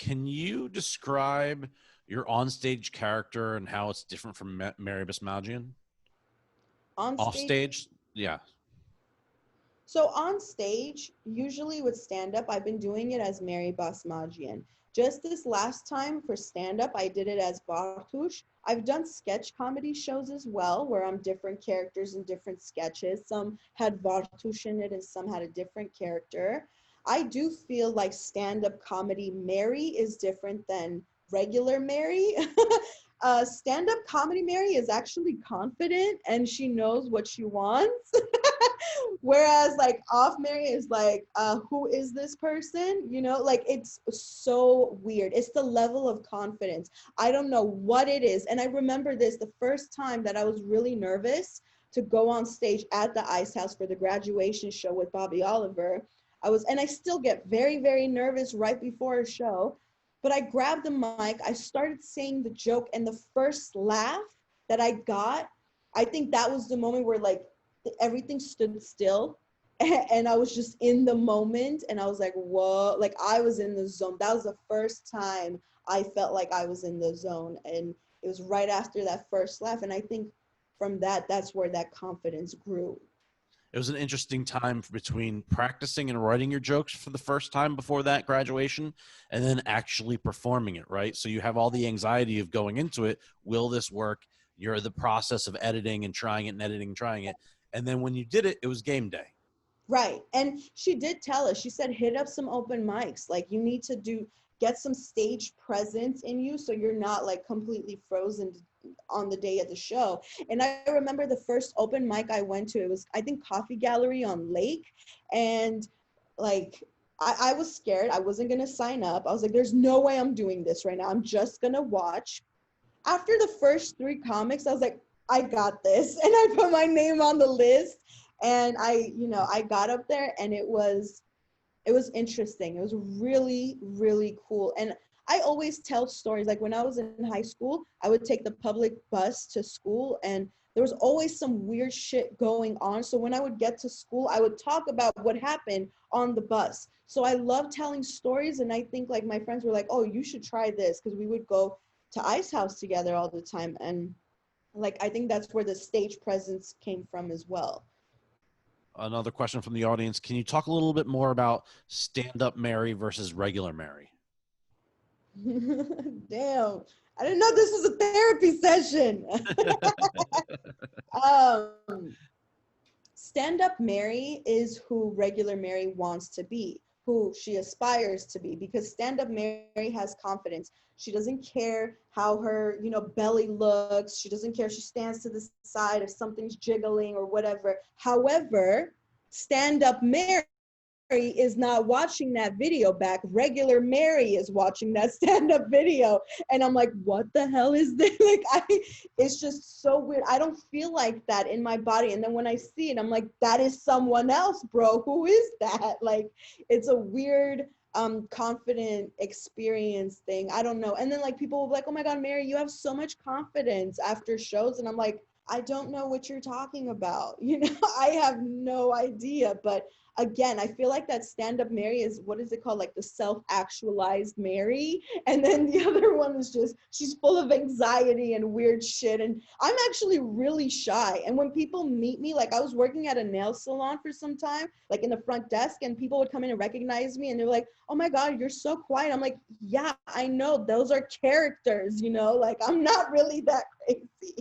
can you describe your onstage character and how it's different from Mary Basmadjian? On Off stage. stage, yeah. So on stage, usually with stand-up, I've been doing it as Mary Basmadjian. Just this last time for stand-up, I did it as Bartush. I've done sketch comedy shows as well, where I'm different characters in different sketches. Some had Bartush in it and some had a different character. I do feel like stand-up comedy Mary is different than regular Mary. Stand-up comedy Mary is actually confident and she knows what she wants. Whereas like off Mary is like, who is this person? You know, like it's so weird. It's the level of confidence. I don't know what it is. And I remember this the first time that I was really nervous to go on stage at the Ice House for the graduation show with Bobby Oliver. And I still get very, very nervous right before a show. But I grabbed the mic, I started saying the joke, and the first laugh that I got, I think that was the moment where like everything stood still and I was just in the moment and I was like, whoa, like I was in the zone. That was the first time I felt like I was in the zone, and it was right after that first laugh. And I think from that, that's where that confidence grew. It was an interesting time between practicing and writing your jokes for the first time before that graduation and then actually performing it, right? So you have all the anxiety of going into it. Will this work? You're the process of editing and trying it and editing and trying it. And then when you did it, it was game day. Right. And she did tell us, she said, hit up some open mics. Like you need to get some stage presence in you so you're not like completely frozen on the day of the show. And I remember the first open mic I went to, it was, I think, Coffee Gallery on Lake. And like, I was scared. I wasn't going to sign up. I was like, there's no way I'm doing this right now. I'm just going to watch. After the first 3 comics, I was like, I got this. And I put my name on the list. And I got up there and it was interesting. It was really, really cool. And I always tell stories. Like when I was in high school, I would take the public bus to school and there was always some weird shit going on. So when I would get to school, I would talk about what happened on the bus. So I love telling stories. And I think like my friends were like, oh, you should try this, because we would go to Ice House together all the time. And like, I think that's where the stage presence came from as well. Another question from the audience. Can you talk a little bit more about stand-up Mary versus regular Mary? Damn. I didn't know this was a therapy session. Stand-up Mary is who regular Mary wants to be, who she aspires to be, because stand-up Mary has confidence. She doesn't care how her, belly looks. She doesn't care if she stands to the side, if something's jiggling or whatever. However, stand-up Mary is not watching that video back. Regular Mary is watching that stand-up video. And I'm like, what the hell is this? Like, it's just so weird. I don't feel like that in my body. And then when I see it, I'm like, that is someone else, bro. Who is that? Like, it's a weird, confident experience thing. I don't know. And then like people will be like, oh my God, Mary, you have so much confidence after shows. And I'm like, I don't know what you're talking about. I have no idea. But again, I feel like that stand-up Mary is, what is it called? Like the self-actualized Mary. And then the other one is just, she's full of anxiety and weird shit. And I'm actually really shy. And when people meet me, like I was working at a nail salon for some time, like in the front desk, and people would come in and recognize me and they're like, oh my God, you're so quiet. I'm like, yeah, I know. Those are characters, like I'm not really that crazy.